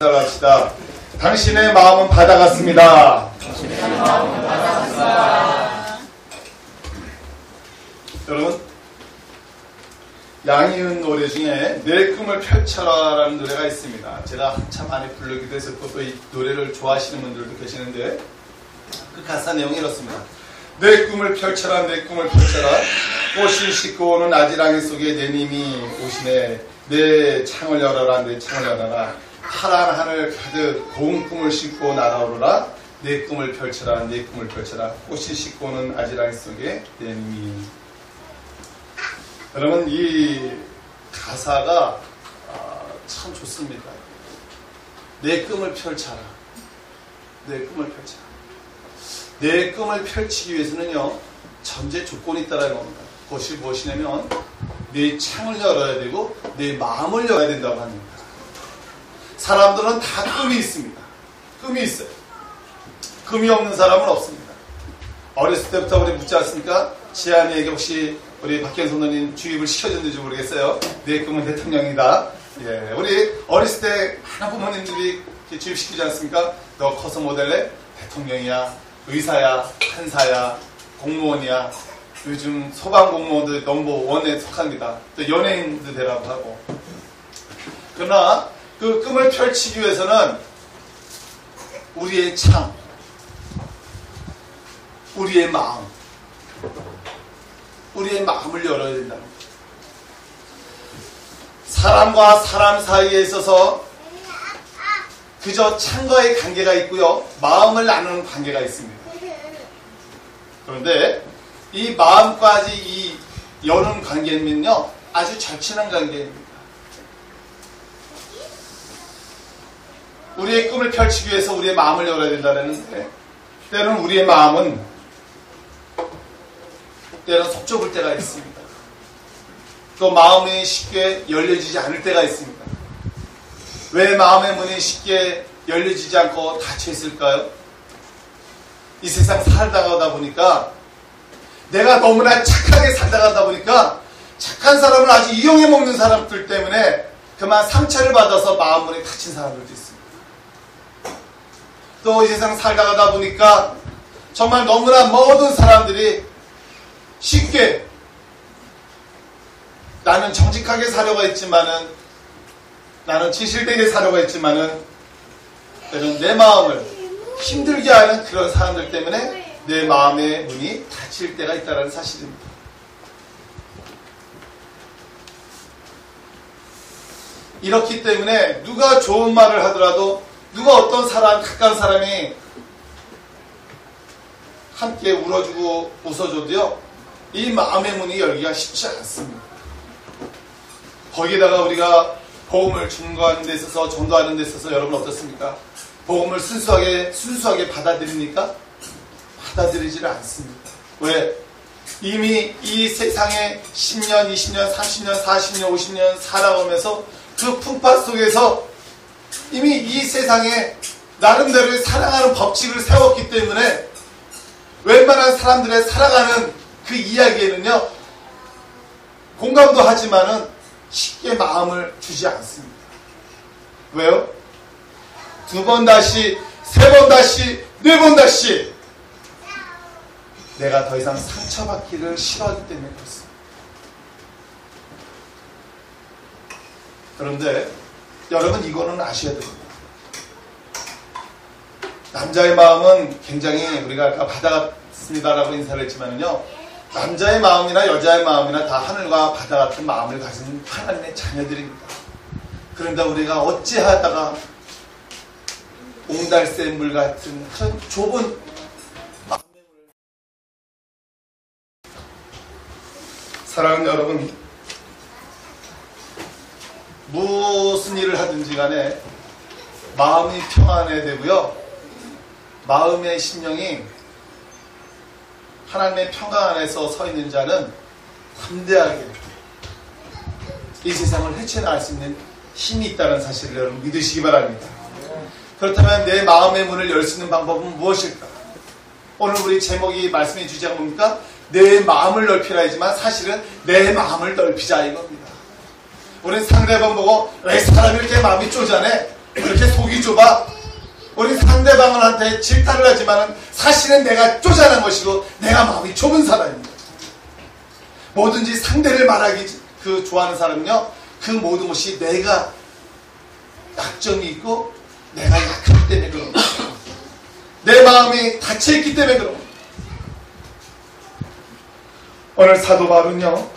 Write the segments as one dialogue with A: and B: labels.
A: 합시다. 당신의 마음은 바다 같습니다. 여러분, 양희은 노래 중에 내 꿈을 펼쳐라 라는 노래가 있습니다. 제가 한참 많이 부르기도 했었고 또 이 노래를 좋아하시는 분들도 계시는데 그 가사 내용이 이렇습니다. 내 꿈을 펼쳐라, 내 꿈을 펼쳐라. 꽃이 씻고 오는 아지랑이 속에 내 님이 오시네. 내 창을 열어라, 내 창을 열어라. 파란 하늘 가득 고운 꿈을 싣고 날아오르라. 내 꿈을 펼쳐라, 내 꿈을 펼쳐라. 꽃이 씻고 오는 아지랑이 속에 내 님이. 여러분, 이 가사가 참 좋습니다. 내 꿈을 펼쳐라, 내 꿈을 펼쳐라. 내 꿈을 펼치기 위해서는요, 전제 조건이 있다는 겁니다. 그것이 무엇이냐면 내 창을 열어야 되고 내 마음을 열어야 된다고 합니다. 사람들은 다 꿈이 있습니다. 꿈이 있어요. 꿈이 없는 사람은 없습니다. 어렸을 때부터 우리 묻지 않습니까? 지한이에게 혹시 우리 박현 선생님 주입을 시켜줬는지 모르겠어요. 내 꿈은 대통령이다. 예, 우리 어렸을 때 많은 부모님들이 주입시키지 않습니까? 너 커서 뭐 될래? 대통령이야, 의사야, 판사야, 공무원이야. 요즘 소방공무원들 넘버1에 속합니다. 또 연예인도 되라고 하고. 그러나 그 꿈을 펼치기 위해서는 우리의 창, 우리의 마음, 우리의 마음을 열어야 된다는 거죠. 사람과 사람 사이에 있어서 그저 창과의 관계가 있고요, 마음을 나누는 관계가 있습니다. 그런데 이 마음까지 이 여는 관계는요, 아주 절친한 관계입니다. 우리의 꿈을 펼치기 위해서 우리의 마음을 열어야 된다는데, 때로는 우리의 마음은 때로는 속좁을 때가 있습니다. 또 마음이 쉽게 열려지지 않을 때가 있습니다. 왜 마음의 문이 쉽게 열려지지 않고 닫혀 있을까요? 이 세상 살다가다 보니까, 내가 너무나 착하게 살다가다 보니까 착한 사람을 아주 이용해 먹는 사람들 때문에 그만 상처를 받아서 마음 문이 닫힌 사람들도 있습니다. 또 이 세상 살다가다 보니까 정말 너무나 모든 사람들이 쉽게 나는 정직하게 사려고 했지만은, 나는 진실되게 사려고 했지만은, 내 마음을 힘들게 하는 그런 사람들 때문에 내 마음의 문이 닫힐 때가 있다는 사실입니다. 이렇기 때문에 누가 좋은 말을 하더라도, 누가 어떤 사람, 가까운 사람이 함께 울어주고 웃어줘도요, 이 마음의 문이 열기가 쉽지 않습니다. 거기에다가 우리가 복음을 증거하는 데 있어서, 전도하는 데 있어서 여러분 어떻습니까? 복음을 순수하게 받아들입니까? 받아들이지를 않습니다. 왜? 이미 이 세상에 10년, 20년, 30년, 40년, 50년 살아오면서 그 풍파 속에서 이미 이 세상에 나름대로의 사랑하는 법칙을 세웠기 때문에 웬만한 사람들의 살아가는 그 이야기에는요, 공감도 하지만은 쉽게 마음을 주지 않습니다. 왜요? 2번 다시, 3번 다시, 4번 다시 내가 더 이상 상처받기를 싫어하기 때문에 그렇습니다. 그런데 여러분, 이거는 아셔야 됩니다. 남자의 마음은 굉장히, 우리가 아까 바다 같습니다라고 인사를 했지만요, 남자의 마음이나 여자의 마음이나 다 하늘과 바다 같은 마음을 가진 하나님의 자녀들입니다. 그런데 우리가 어찌하다가 옹달새 물 같은 그런 좁은 마음의 문을, 사랑하는 여러분, 무슨 일을 하든지 간에 마음이 평안해야 되고요, 마음의 심령이 하나님의 평강 안에서 서 있는 자는 담대하게 이 세상을 헤쳐나갈 수 있는 힘이 있다는 사실을 여러분 믿으시기 바랍니다. 그렇다면 내 마음의 문을 열 수 있는 방법은 무엇일까? 오늘 우리 제목이 말씀해 주지 않습니까? 내 마음을 넓히라 하지만 사실은 내 마음을 넓히자 이겁니다. 우리는 상대방 보고 왜 사람이 이렇게 마음이 쪼잔해? 이렇게 속이 입이 좁아. 우리 상대방한테 질타를 하지만 사실은 내가 쪼잔한 것이고 내가 마음이 좁은 사람입니다. 뭐든지 상대를 말하기 좋아하는 사람은요, 그 모든 것이 내가 약점이 있고 내가 약하기 때문에 그런 거예요. 내 마음이 닫혀있기 때문에 그런 거예요. 오늘 사도 바울은요,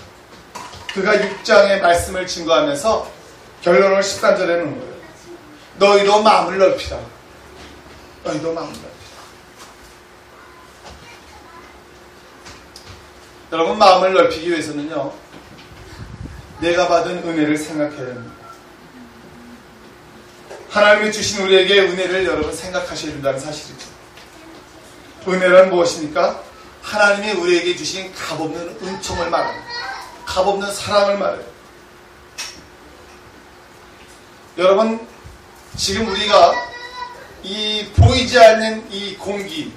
A: 그가 6장의 말씀을 증거하면서 결론을 13절에 놓은 거예요. 너희도 마음을 넓히라. 너희도 마음을 넓히라. 여러분, 마음을 넓히기 위해서는요, 내가 받은 은혜를 생각해야 합니다. 하나님이 주신 우리에게 은혜를 여러분 생각하셔야 된다는 사실이죠. 은혜란 무엇입니까? 하나님이 우리에게 주신 값없는 은총을 말합니다. 값없는 사랑을 말해요. 여러분, 지금 우리가 이 보이지 않는 이 공기,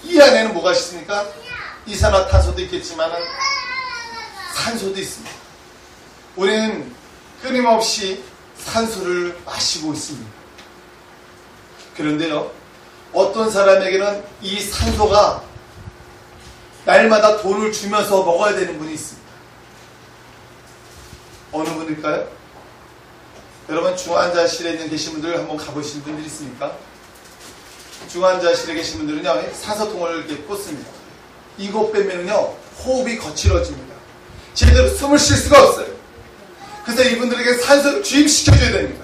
A: 이 안에는 뭐가 있습니까? 이산화탄소도 있겠지만 산소도 있습니다. 우리는 끊임없이 산소를 마시고 있습니다. 그런데요, 어떤 사람에게는 이 산소가 날마다 돈을 주면서 먹어야 되는 분이 있습니다. 어느 분일까요? 여러분, 중환자실에 계신 분들 한번 가보신 분들 있습니까? 중환자실에 계신 분들은요, 산소통을 이렇게 꽂습니다. 이거 빼면요, 호흡이 거칠어집니다. 제대로 숨을 쉴 수가 없어요. 그래서 이분들에게 산소를 주입시켜줘야 됩니다.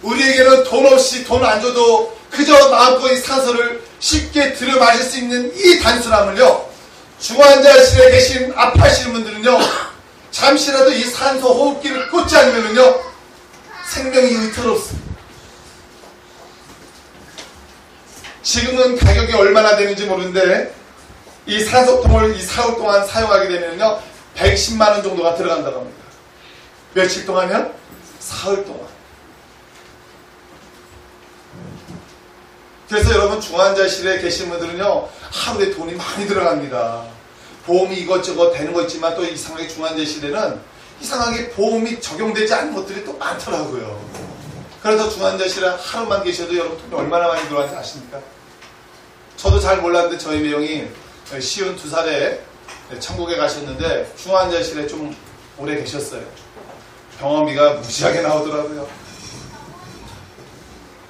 A: 우리에게는 돈 없이 돈 안 줘도 그저 마음껏 이 산소를 쉽게 들여 마실 수 있는 이 단순함을요, 중환자실에 계신 아파하시는 분들은요, 잠시라도 이 산소 호흡기를 꽂지 않으면요, 생명이 의터롭습니다. 지금은 가격이 얼마나 되는지 모르는데, 이 산소통을 이 사흘 동안 사용하게 되면요, 110만원 정도가 들어간다고 합니다. 며칠 동안요? 사흘 동안. 그래서 여러분, 중환자실에 계신 분들은요, 하루에 돈이 많이 들어갑니다. 보험이 이것저것 되는 거 있지만 또 이상하게 중환자실에는 이상하게 보험이 적용되지 않은 것들이 또 많더라고요. 그래서 중환자실에 하루만 계셔도 여러분 돈이 얼마나 많이 들어가는지 아십니까? 저도 잘 몰랐는데 저희 매형이 52살에 천국에 가셨는데 중환자실에 좀 오래 계셨어요. 병원비가 무지하게 나오더라고요.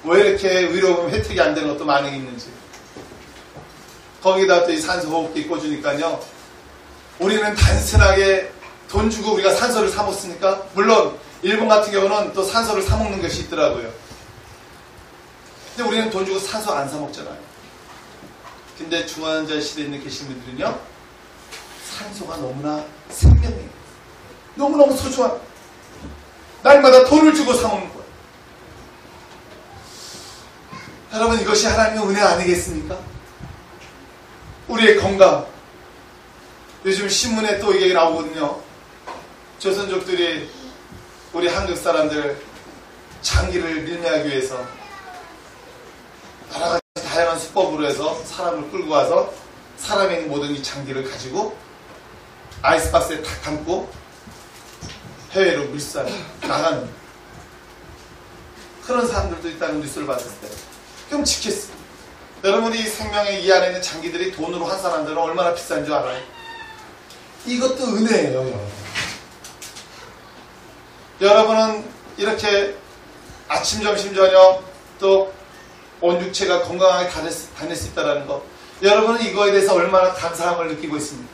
A: 왜 이렇게 의료보험 혜택이 안 되는 것도 많이 있는지. 거기다 또 이 산소호흡기 꽂으니까요, 우리는 단순하게 돈 주고 우리가 산소를 사 먹습니까? 물론 일본 같은 경우는 또 산소를 사 먹는 것이 있더라고요. 근데 우리는 돈 주고 산소 안 사 먹잖아요. 근데 중환자실에 있는 계신 분들은요, 산소가 너무나 생명이에요. 너무너무 소중한, 날마다 돈을 주고 사 먹는 거예요. 여러분, 이것이 하나님의 은혜 아니겠습니까? 우리의 건강. 요즘 신문에 또 이게 나오거든요. 조선족들이 우리 한국 사람들 장기를 밀매하기 위해서 여러 가지 다양한 수법으로 해서 사람을 끌고 와서 사람의 모든 이 장기를 가지고 아이스박스에 탁 담고 해외로 물살 나가는 그런 사람들도 있다는 뉴스를 봤을 때 끔찍했어요. 여러분이 생명의 이 안에 있는 장기들이 돈으로 한 사람들은 얼마나 비싼 줄 알아요? 이것도 은혜예요, 여러분. 여러분은 이렇게 아침, 점심, 저녁 또 온 육체가 건강하게 다닐 수 있다는 것, 여러분은 이거에 대해서 얼마나 감사함을 느끼고 있습니까?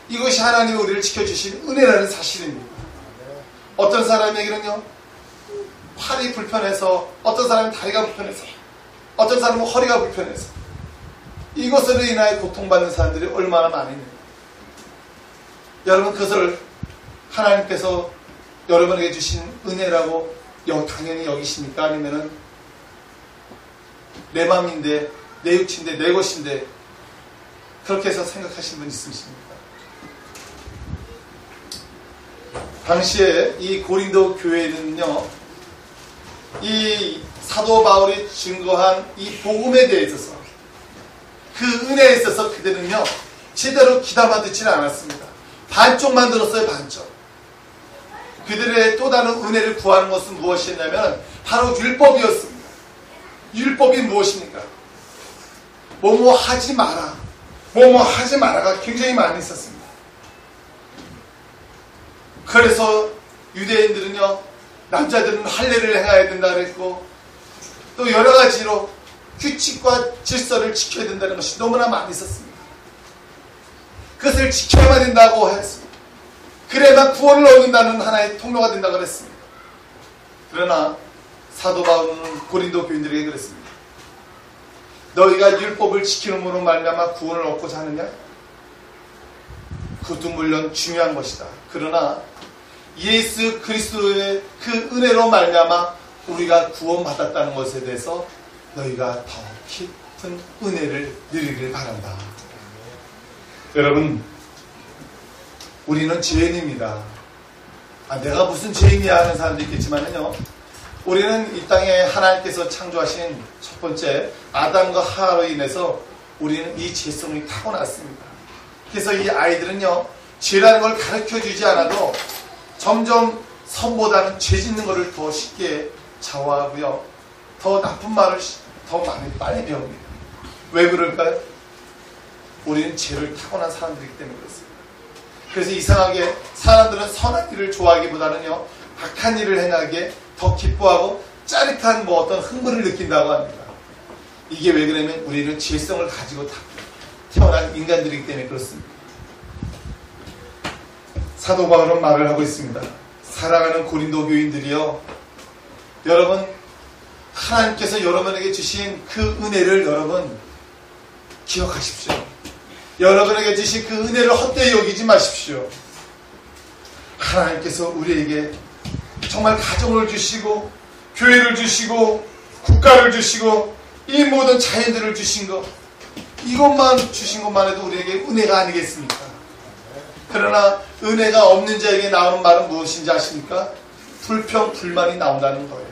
A: 이것이 하나님이 우리를 지켜주신 은혜라는 사실입니다. 어떤 사람에게는요, 팔이 불편해서, 어떤 사람은 다리가 불편해서, 어떤 사람은 허리가 불편해서, 이것으로 인하여 고통받는 사람들이 얼마나 많이 있는가. 여러분, 그것을 하나님께서 여러분에게 주신 은혜라고 당연히 여기십니까? 아니면은 내 마음인데, 내 육체인데, 내 것인데 그렇게 해서 생각하시는 분 있으십니까? 당시에 이 고린도 교회는요, 이 사도 바울이 증거한 이 복음에 대해 있어서, 그 은혜에 있어서 그들은요, 제대로 귀담아 듣지는 않았습니다. 반쪽만 들었어요, 반쪽. 그들의 또 다른 은혜를 구하는 것은 무엇이었냐면 바로 율법이었습니다. 율법이 무엇입니까? 뭐뭐 하지 마라, 뭐뭐 하지 마라가 굉장히 많이 있었습니다. 그래서 유대인들은요, 남자들은 할례를 행해야 된다 그랬고, 또 여러 가지로 규칙과 질서를 지켜야 된다는 것이 너무나 많이 있었습니다. 그것을 지켜야만 된다고 했습니다. 그래야만 구원을 얻는다는 하나의 통로가 된다고 그랬습니다. 그러나 사도 바울은 고린도 교인들에게 그랬습니다. 너희가 율법을 지키는으로 말미암아 구원을 얻고자 하느냐? 그것도 물론 중요한 것이다. 그러나 예수 그리스도의 그 은혜로 말미암아 우리가 구원받았다는 것에 대해서 너희가 더 깊은 은혜를 누리길 바란다. 여러분, 우리는 죄인입니다. 내가 무슨 죄인이야 하는 사람도 있겠지만요, 우리는 이 땅에 하나님께서 창조하신 첫 번째 아담과 하와로 인해서 우리는 이 죄성이 타고났습니다. 그래서 이 아이들은요, 죄라는 걸 가르쳐주지 않아도 점점 선보다는 죄 짓는 것을 더 쉽게 좌우하고요, 더 나쁜 말을 더 많이 빨리 배웁니다. 왜 그럴까요? 우리는 죄를 타고난 사람들이기 때문에 그렇습니다. 그래서 이상하게 사람들은 선한 일을 좋아하기보다는요, 악한 일을 행하기에 더 기뻐하고 짜릿한 어떤 흥분을 느낀다고 합니다. 이게 왜 그러냐면 우리는 죄성을 가지고 태어난 인간들이기 때문에 그렇습니다. 사도 바울은 말을 하고 있습니다. 사랑하는 고린도 교인들이요, 여러분, 하나님께서 여러분에게 주신 그 은혜를 여러분 기억하십시오. 여러분에게 주신 그 은혜를 헛되이 여기지 마십시오. 하나님께서 우리에게 정말 가정을 주시고 교회를 주시고 국가를 주시고 이 모든 자연들을 주신 것, 이것만 주신 것만 해도 우리에게 은혜가 아니겠습니까? 그러나 은혜가 없는 자에게 나오는 말은 무엇인지 아십니까? 불평, 불만이 나온다는 거예요.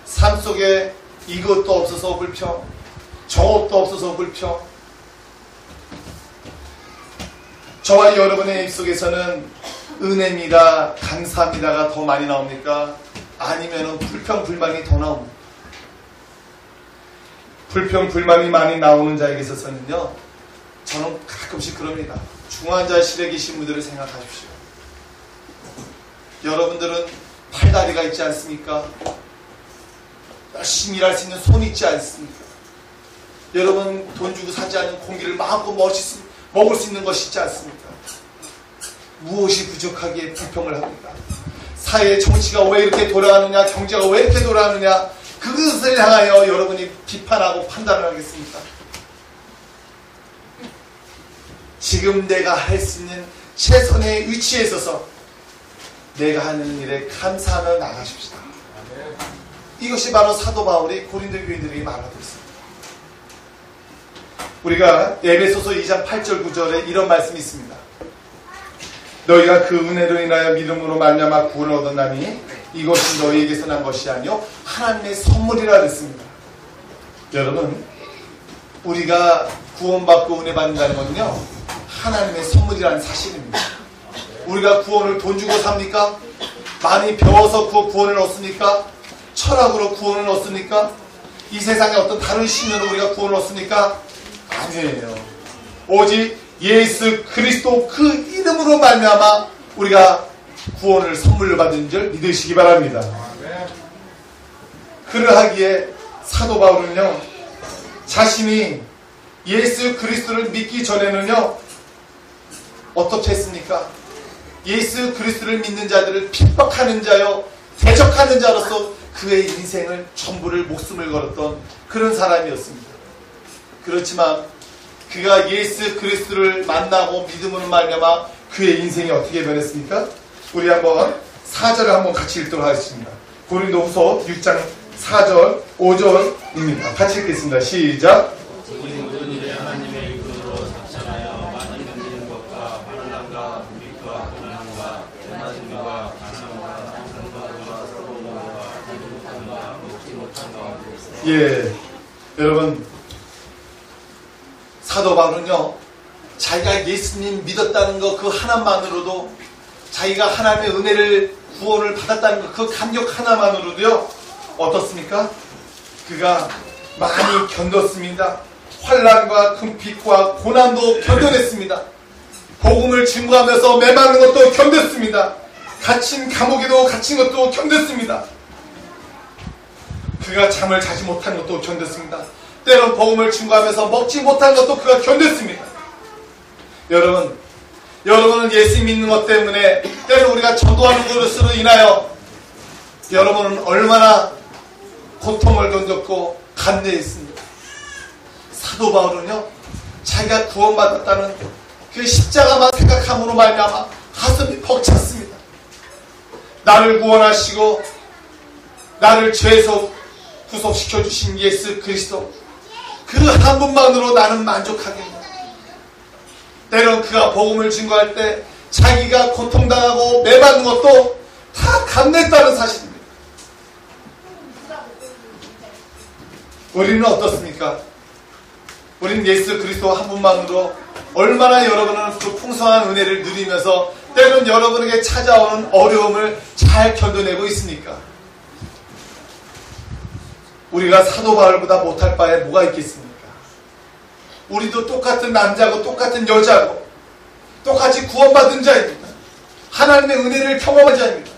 A: 삶 속에 이것도 없어서 불평, 저것도 없어서 불평. 저와 여러분의 입속에서는 은혜입니다, 감사합니다가 더 많이 나옵니까? 아니면 불평, 불만이 더 나옵니까? 불평, 불만이 많이 나오는 자에게 있어서는요, 저는 가끔씩 그럽니다. 중환자실에 계신 분들을 생각하십시오. 여러분들은 팔다리가 있지 않습니까? 열심히 일할 수 있는 손이 있지 않습니까? 여러분 돈 주고 사지 않는 공기를 마음껏 먹을 수 있는 것이 있지 않습니까? 무엇이 부족하기에 불평을 합니까? 사회의 정치가 왜 이렇게 돌아가느냐, 경제가 왜 이렇게 돌아가느냐, 그것을 향하여 여러분이 비판하고 판단을 하겠습니까? 지금 내가 할 수 있는 최선의 위치에 있어서 내가 하는 일에 감사하며 나가십시다. 이것이 바로 사도 바울이 고린도 교인들에게 말하고 있습니다. 우리가 에베소서 2장 8절 9절에 이런 말씀이 있습니다. 너희가 그 은혜로 인하여 믿음으로 말미암아 구원을 얻었나니 이것이 너희에게서 난 것이 아니요 하나님의 선물이라 그랬습니다. 여러분, 우리가 구원받고 은혜 받는다는 것은요, 하나님의 선물이라는 사실입니다. 우리가 구원을 돈 주고 삽니까? 많이 배워서 그 구원을 얻습니까? 철학으로 구원을 얻습니까? 이 세상에 어떤 다른 신념으로 우리가 구원을 얻습니까? 아니에요. 오직 예수 그리스도 그 이름으로 말미암아 우리가 구원을 선물로 받은 줄 믿으시기 바랍니다. 그러하기에 사도 바울은요, 자신이 예수 그리스도를 믿기 전에는요, 어떻게 했습니까? 예수 그리스도를 믿는 자들을 핍박하는 자요, 대적하는 자로서 그의 인생을 전부를 목숨을 걸었던 그런 사람이었습니다. 그렇지만 그가 예수 그리스도를 만나고 믿음으로 말미암아 그의 인생이 어떻게 변했습니까? 우리 한번 4절을 한번 같이 읽도록 하겠습니다. 고린도후서 6장 4절 5절입니다. 같이 읽겠습니다. 시작.
B: 우리 모든 일에 하나님의 이끌로 작전하여 많이 견디는 것과 반란과 불이익과 고난과 대낮음과 가난과 상관과 서러움과 행복함과 먹지 못함과
A: 예, 여러분, 사도 바울은요, 자기가 예수님 믿었다는 것 그 하나만으로도, 자기가 하나님의 은혜를 구원을 받았다는 것 그 감격 하나만으로도요, 어떻습니까? 그가 많이 견뎠습니다. 환난과 금빛과 고난도 견뎌냈습니다. 복음을 증거하면서 메마른 것도 견뎠습니다. 갇힌 감옥에도 갇힌 것도 견뎠습니다. 그가 잠을 자지 못한 것도 견뎠습니다. 때론 복음을 증거하면서 먹지 못한 것도 그가 견뎠습니다. 여러분은 예수 믿는 것 때문에 때론 우리가 전도하는 것으로 인하여 여러분은 얼마나 고통을 견뎠고 감내했습니다. 사도 바울은요, 자기가 구원받았다는 그 십자가만 생각함으로 말미암아 가슴이 벅찼습니다. 나를 구원하시고 나를 죄에서 구속시켜 주신 예수 그리스도, 그 한 분만으로 나는 만족하겠다. 때론 그가 복음을 증거할 때 자기가 고통당하고 매받는 것도 다 감냈다는 사실입니다. 우리는 어떻습니까? 우리는 예수 그리스도 한 분만으로 얼마나 여러분은 그 풍성한 은혜를 누리면서 때론 여러분에게 찾아오는 어려움을 잘 견뎌내고 있습니까? 우리가 사도 바울보다 못할 바에 뭐가 있겠습니까? 우리도 똑같은 남자고 똑같은 여자고 똑같이 구원받은 자입니다. 하나님의 은혜를 경험한 자입니다.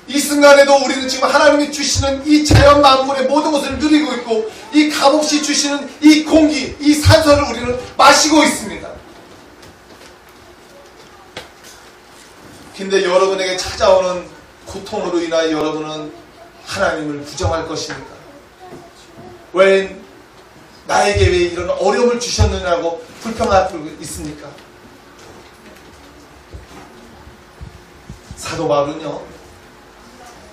A: 이 순간에도 우리는 지금 하나님이 주시는 이 자연 만물의 모든 것을 누리고 있고 이 값없이 주시는 이 공기, 이 산소를 우리는 마시고 있습니다. 근데 여러분에게 찾아오는 고통으로 인하여 여러분은 하나님을 부정할 것입니다. 왜 나에게 왜 이런 어려움을 주셨느냐고 불평하고 있습니까? 사도 바울은요,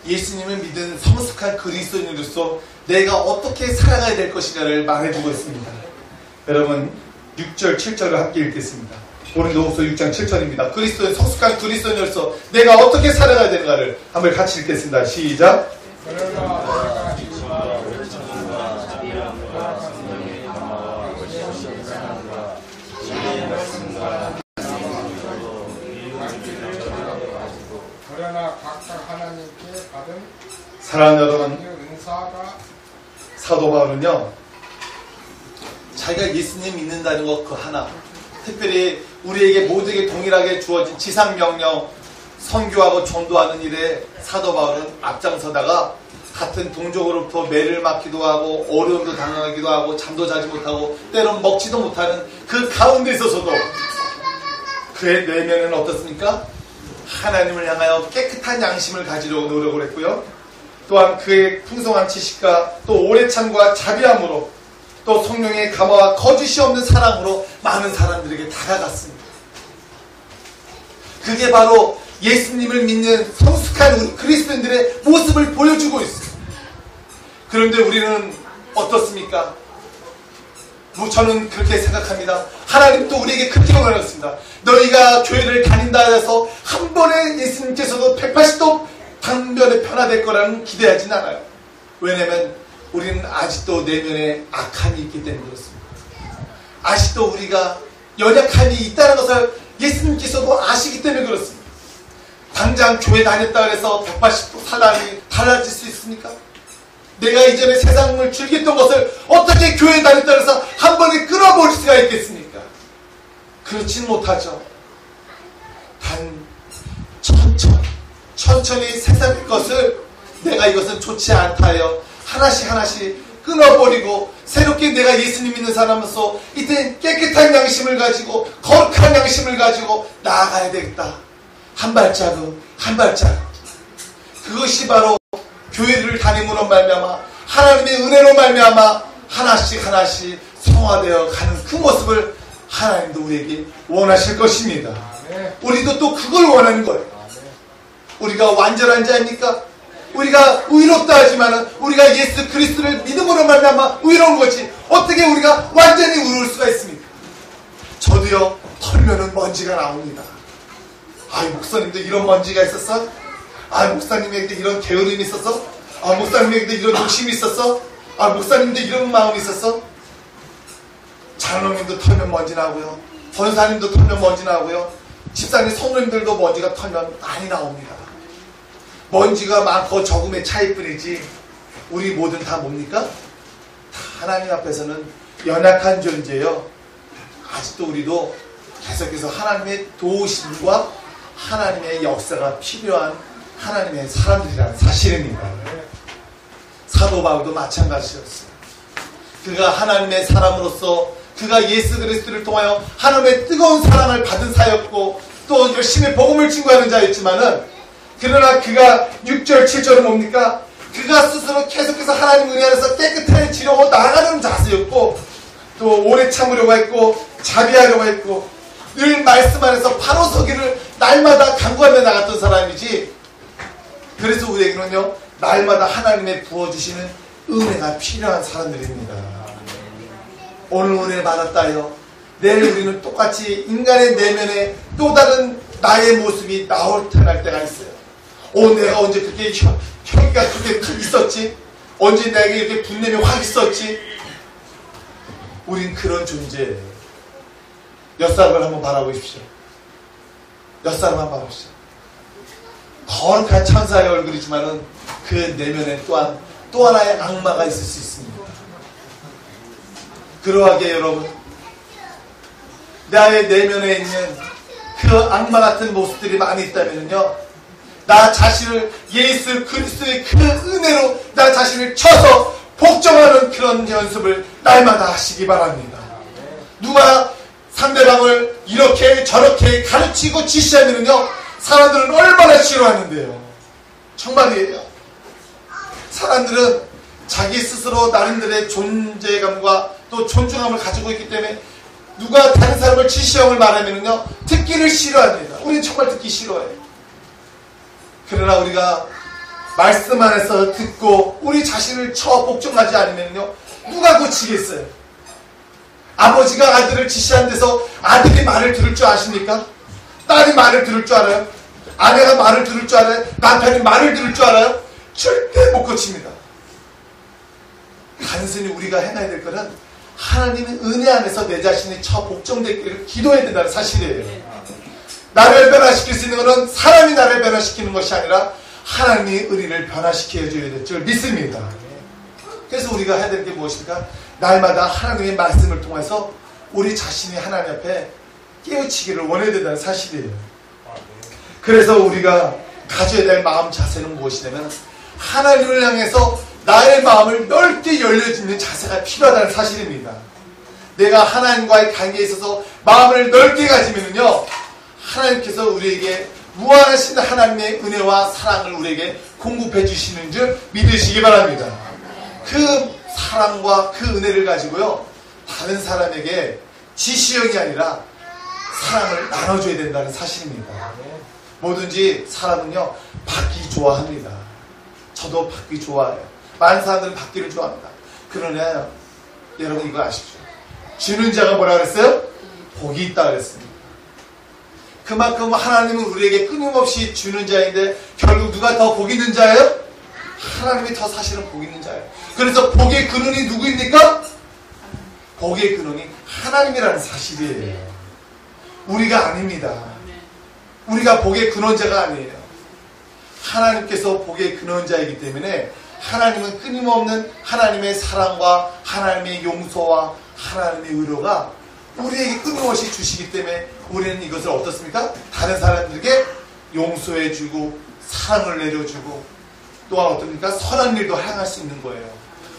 A: 예수님을 믿은 성숙한 그리스도인으로서 내가 어떻게 살아가야 될 것인가를 말해주고 있습니다. 여러분 6절 7절을 함께 읽겠습니다. 고린도후서 6장 7절입니다. 그리스도인 성숙한 그리스도인으로서 내가 어떻게 살아가야 되는가를 한번 같이 읽겠습니다. 시작.
C: 그러나 각각 하나님께 받은
A: 사랑하는 여러분,
C: 은사가
A: 사도 바울은요, 자기가 예수님 믿는다는 것 그 하나, 특별히 우리에게 모두에게 동일하게 주어진 지상명령 선교하고 전도하는 일에 사도 바울은 앞장서다가 같은 동족으로부터 매를 맞기도 하고 어려움도 당하기도 하고 잠도 자지 못하고 때론 먹지도 못하는 그 가운데 있어서도 그의 내면은 어떻습니까? 하나님을 향하여 깨끗한 양심을 가지려고 노력을 했고요. 또한 그의 풍성한 지식과 또 오래 참과 자비함으로 또 성령의 감화와 거짓이 없는 사랑으로 많은 사람들에게 다가갔습니다. 그게 바로 예수님을 믿는 성숙한 우리 그리스도인들의 모습을 보여주고 있어요. 그런데 우리는 어떻습니까? 저는 그렇게 생각합니다. 하나님도 우리에게 그렇게 원하셨습니다. 너희가 교회를 다닌다 해서 한 번에 예수님께서도 180도 당면에 변화될 거라는 기대하진 않아요. 왜냐하면 우리는 아직도 내면에 악함이 있기 때문에 그렇습니다. 아직도 우리가 연약함이 있다는 것을 예수님께서도 아시기 때문에 그렇습니다. 당장 교회 다녔다 해서 180도 사람이 달라질 수 있습니까? 내가 이전에 세상을 즐겼던 것을 어떻게 교회에 다녔다 해서 한 번에 끊어버릴 수가 있겠습니까? 그렇지는 못하죠. 단 천천히 세상의 것을 내가 이것은 좋지 않다 하여 하나씩 끊어버리고 새롭게 내가 예수님 믿는 사람으로서 이제 깨끗한 양심을 가지고 거룩한 양심을 가지고 나아가야 되겠다. 한 발자국 그것이 바로 교회를 다님으로 말미암아 하나님의 은혜로 말미암아 하나씩 성화되어 가는 그 모습을 하나님도 우리에게 원하실 것입니다. 우리도 또 그걸 원하는 거예요. 우리가 완전한 자입니까? 우리가 의롭다 하지만 우리가 예수 그리스도를 믿음으로 말미암아 의로운 거지 어떻게 우리가 완전히 의로울 수가 있습니까? 저도요, 털면은 먼지가 나옵니다. 목사님도 이런 먼지가 있었어? 목사님에게도 이런 게으름이 있었어? 목사님에게도 이런 욕심이 있었어? 목사님도 이런 마음이 있었어? 장로님도 털면 먼지 나고요. 권사님도 털면 먼지 나고요. 집사님 성도님들도 먼지가 털면 많이 나옵니다. 먼지가 많고 적음의 차이뿐이지 우리 모든 다 뭡니까? 하나님 앞에서는 연약한 존재요. 아직도 우리도 계속해서 하나님의 도우심과 하나님의 역사가 필요한 하나님의 사람들이라는 사실입니다. 사도 바울도 마찬가지였어요. 그가 하나님의 사람으로서 그가 예수 그리스도를 통하여 하나님의 뜨거운 사랑을 받은 자였고 또 열심히 복음을 증거하는 자였지만은 그러나 그가 6절 7절은 뭡니까? 그가 스스로 계속해서 하나님 은혜 안에서 깨끗해지려고 나아가는 자세였고 또 오래 참으려고 했고 자비하려고 했고 늘 말씀 안에서 바로 서기를 날마다 간구하며 나갔던 사람이지. 그래서 우리에게는요 날마다 하나님의 부어주시는 은혜가 필요한 사람들입니다. 오늘 은혜 받았다요. 내일 우리는 똑같이 인간의 내면에 또 다른 나의 모습이 나올 때가 있어요. 내가 언제 그렇게 혈기가 그렇게 있었지? 언제 내게 이렇게 분냄이 확 있었지? 우린 그런 존재예요. 옆사람을 한번 바라보십시오. 옆사람 한번 바라보십시오. 거룩한 천사의 얼굴이지만은 그 내면에 또한 또 하나의 악마가 있을 수 있습니다. 그러하게 여러분, 나의 내면에 있는 그 악마 같은 모습들이 많이 있다면요, 나 자신을 예수 그리스도의 그 은혜로 나 자신을 쳐서 복종하는 그런 연습을 날마다 하시기 바랍니다. 누가 상대방을 이렇게 저렇게 가르치고 지시하면요, 사람들은 얼마나 싫어하는데요. 정말이에요. 사람들은 자기 스스로 나름대로의 존재감과 또 존중함을 가지고 있기 때문에 누가 다른 사람을 지시형을 말하면요, 듣기를 싫어합니다. 우리는 정말 듣기 싫어해요. 그러나 우리가 말씀 안에서 듣고 우리 자신을 쳐 복종하지 않으면요, 누가 고치겠어요? 아버지가 아들을 지시한 데서 아들이 말을 들을 줄 아십니까? 딸이 말을 들을 줄 알아요? 아내가 말을 들을 줄 알아요? 남편이 말을 들을 줄 알아요? 절대 못 고칩니다. 단순히 우리가 해놔야 될 것은 하나님의 은혜 안에서 내 자신이 쳐 복종되기를 기도해야 된다는 사실이에요. 나를 변화시킬 수 있는 것은 사람이 나를 변화시키는 것이 아니라 하나님의 은혜를 변화시켜 줘야 될 줄 믿습니다. 그래서 우리가 해야 될 게 무엇입니까? 날마다 하나님의 말씀을 통해서 우리 자신이 하나님 앞에 깨우치기를 원해야 된다는 사실이에요. 그래서 우리가 가져야 될 마음 자세는 무엇이냐면 하나님을 향해서 나의 마음을 넓게 열려지는 자세가 필요하다는 사실입니다. 내가 하나님과의 관계에 있어서 마음을 넓게 가지면요, 하나님께서 우리에게 무한하신 하나님의 은혜와 사랑을 우리에게 공급해 주시는 줄 믿으시기 바랍니다. 그 사랑과 그 은혜를 가지고요, 다른 사람에게 지시형이 아니라 사랑을 나눠줘야 된다는 사실입니다. 뭐든지 사람은요, 받기 좋아합니다. 저도 받기 좋아해요. 많은 사람들은 받기를 좋아합니다. 그러나 여러분 이거 아십시오. 주는 자가 뭐라 그랬어요? 복이 있다 그랬습니다. 그만큼 하나님은 우리에게 끊임없이 주는 자인데 결국 누가 더 복 있는 자예요? 하나님이 더 사실은 복 있는 자예요. 그래서 복의 근원이 누구입니까? 복의 근원이 하나님이라는 사실이에요. 우리가 아닙니다. 우리가 복의 근원자가 아니에요. 하나님께서 복의 근원자이기 때문에 하나님은 끊임없는 하나님의 사랑과 하나님의 용서와 하나님의 의로가 우리에게 끊임없이 주시기 때문에 우리는 이것을 어떻습니까? 다른 사람들에게 용서해주고 사랑을 내려주고 또한 어떻습니까? 선한 일도 행할 수 있는 거예요.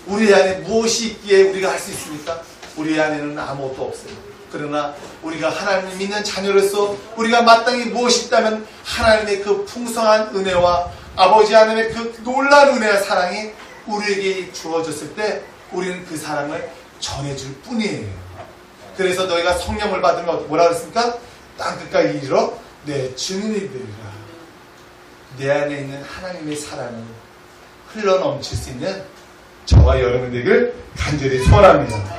A: 우리 안에 무엇이 있기에 우리가 할 수 있습니까? 우리 안에는 아무것도 없어요. 그러나 우리가 하나님 믿는 자녀로서 우리가 마땅히 무엇이 있다면 하나님의 그 풍성한 은혜와 아버지 하나님의 그 놀라운 은혜와 사랑이 우리에게 주어졌을 때 우리는 그 사랑을 전해줄 뿐이에요. 그래서 너희가 성령을 받으면 뭐라 그랬습니까? 땅끝까지 이르러 내 증인이 되리라. 내 안에 있는 하나님의 사랑이 흘러넘칠 수 있는 저와 여러분 되길 간절히 소원합니다.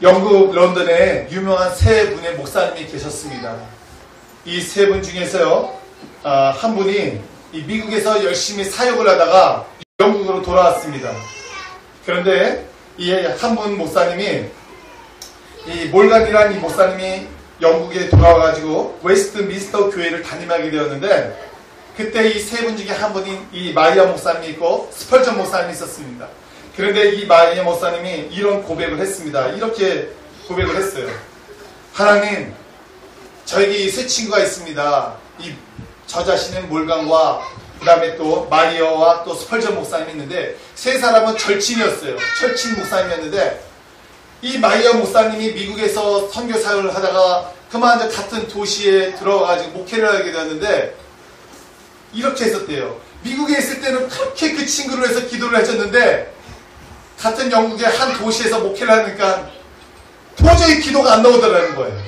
A: 영국 런던에 유명한 세 분의 목사님이 계셨습니다. 이 세 분 중에서요, 한 분이 이 미국에서 열심히 사역을 하다가 영국으로 돌아왔습니다. 그런데 이 한 분 목사님이 이 몰간이라는 이 목사님이 영국에 돌아와가지고 웨스트민스터 교회를 담임하게 되었는데 그때 이 세 분 중에 한 분이 이 마이어 목사님이 있고 스펄전 목사님이 있었습니다. 그런데 이 마리아 목사님이 이런 고백을 했습니다. 이렇게 고백을 했어요. 하나님, 저에게 세 친구가 있습니다. 저 자신은 몰강과 그 다음에 또 마리아와 또 스펄전 목사님이 있는데 세 사람은 절친이었어요. 절친 목사님이었는데 이 마리아 목사님이 미국에서 선교 사역을 하다가 그만 같은 도시에 들어가가지고 목회를 하게 되었는데 이렇게 했었대요. 미국에 있을 때는 그렇게 그 친구를 해서 기도를 해줬는데 같은 영국의 한 도시에서 목회를 하니까 도저히 기도가 안 나오더라는 거예요.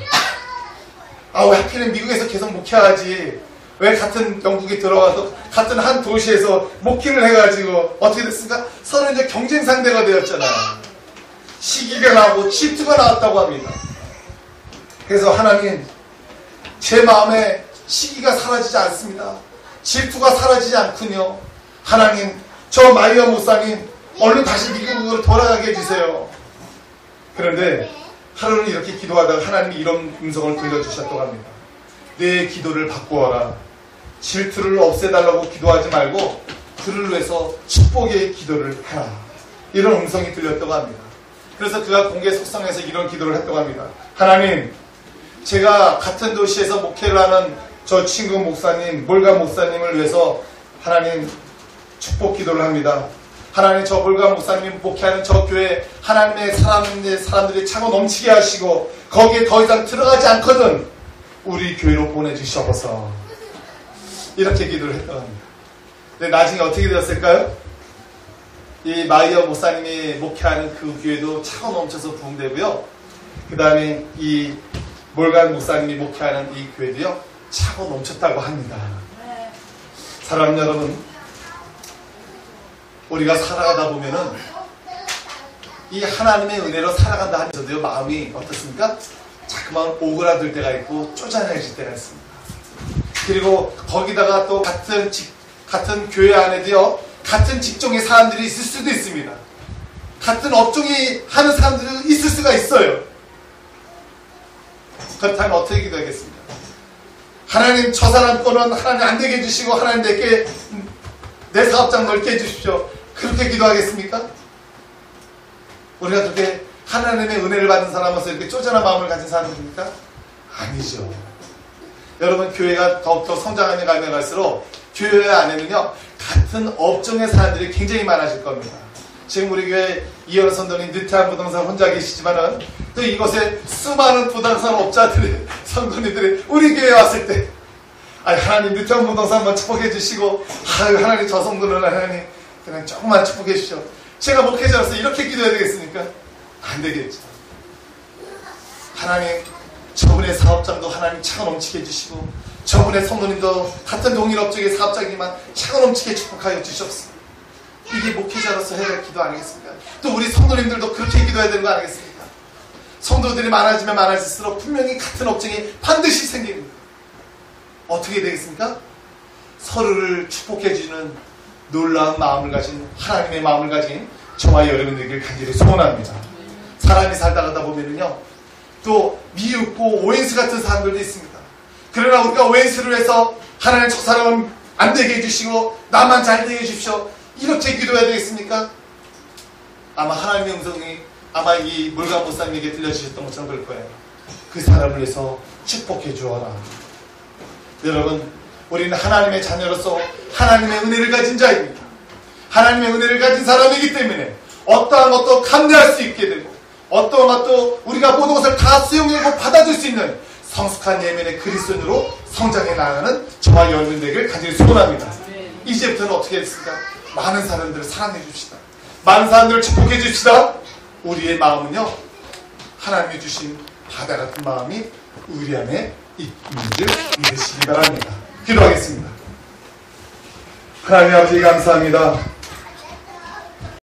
A: 아, 왜 하필은 미국에서 계속 목회하지? 왜 같은 영국에 들어가서 같은 한 도시에서 목회를 해가지고 어떻게 됐습니까? 서로 이제 경쟁 상대가 되었잖아요. 시기가 나오고 질투가 나왔다고 합니다. 그래서 하나님, 제 마음에 시기가 사라지지 않습니다. 질투가 사라지지 않군요. 하나님, 저 마리아 목사님 얼른 다시 미국으로 돌아가게 해주세요. 그런데 하루는 이렇게 기도하다가 하나님이 이런 음성을 들려주셨다고 합니다. 내 기도를 바꾸어라. 질투를 없애달라고 기도하지 말고 그를 위해서 축복의 기도를 해라. 이런 음성이 들렸다고 합니다. 그래서 그가 공개 속성에서 이런 기도를 했다고 합니다. 하나님, 제가 같은 도시에서 목회를 하는 저 친구 목사님, 몰간 목사님을 위해서 하나님 축복 기도를 합니다. 하나님, 저 몰간 목사님이 목회하는 저 교회 하나님의 사람들이 차고 넘치게 하시고 거기에 더 이상 들어가지 않거든 우리 교회로 보내주셔서 이렇게 기도를 했다고 합니다. 근데 나중에 어떻게 되었을까요? 이 마리아 목사님이 목회하는 그 교회도 차고 넘쳐서 부흥되고요. 그 다음에 이 몰간 목사님이 목회하는 이 교회도요, 차고 넘쳤다고 합니다. 사랑하는 여러분, 우리가 살아가다 보면은 이 하나님의 은혜로 살아간다 하면서도요, 마음이 어떻습니까? 자꾸만 오그라들 때가 있고 쪼잔해질 때가 있습니다. 그리고 거기다가 또 같은 교회 안에도요, 같은 직종의 사람들이 있을 수도 있습니다. 같은 업종이 하는 사람들이 있을 수가 있어요. 그렇다면 어떻게 기도하겠습니까? 하나님, 저 사람 거는 하나님 안 되게 해주시고 하나님 내게 내 사업장 넓게 해주십시오. 그렇게 기도하겠습니까? 우리가 그렇게 하나님의 은혜를 받은 사람으로서 이렇게 쪼잔한 마음을 가진 사람입니까? 아니죠. 여러분, 교회가 더욱더 성장하며 가면 갈수록 교회 안에는요, 같은 업종의 사람들이 굉장히 많아질 겁니다. 지금 우리 교회 이현 선도님 느타한 부동산 혼자 계시지만은 또 이곳에 수많은 부동산 업자들이, 선도님들이 우리 교회에 왔을 때, 하나님 느타한 부동산 한번 축복해 주시고, 하나님 저 성도는 하나님 그냥 조금만 축복해 주십시오. 제가 목회자로서 이렇게 기도해야 되겠습니까? 안 되겠죠. 하나님, 저분의 사업장도 하나님 차고 넘치게 해주시고, 저분의 성도님도 같은 동일 업종의 사업장이지만 차고 넘치게 축복하여 주시옵소서. 이게 목회자로서 해야 될 기도 아니겠습니까? 또 우리 성도님들도 그렇게 기도해야 되는 거 아니겠습니까? 성도들이 많아지면 많아질수록 분명히 같은 업종이 반드시 생깁니다. 어떻게 되겠습니까? 서로를 축복해주는 놀라운 마음을 가진, 하나님의 마음을 가진 저와 여러분들에게 간절히 소원합니다. 사람이 살다가다 보면은요, 또 미흡고 오행수 같은 사람들도 있습니다. 그러나 우리가 오행수를 해서 하나님, 저 사람은 안 되게 해주시고 나만 잘 되게 해주십시오, 이렇게 기도해야 되겠습니까? 아마 하나님의 음성이 아마 이 몰간 목사님에게 들려주셨던 것처럼 그럴 거예요. 그 사람을 위해서 축복해 주어라. 여러분, 우리는 하나님의 자녀로서 하나님의 은혜를 가진 자입니다. 하나님의 은혜를 가진 사람이기 때문에 어떠한 것도 감내할 수 있게 되고, 어떠한 것도 우리가 모든 것을 다 수용하고 받아줄 수 있는 성숙한 예민의 그리스도인으로 성장해 나가는 저와 여러분 되기를 간절히 소원합니다. 이제부터는 어떻게 했습니까? 많은 사람들을 사랑해 줍시다. 많은 사람들을 축복해 줍시다. 우리의 마음은요, 하나님이 주신 바다 같은 마음이 우리 안에 있는지를 믿으시기 바랍니다. 기도하겠습니다. 하나님 아버지, 감사합니다.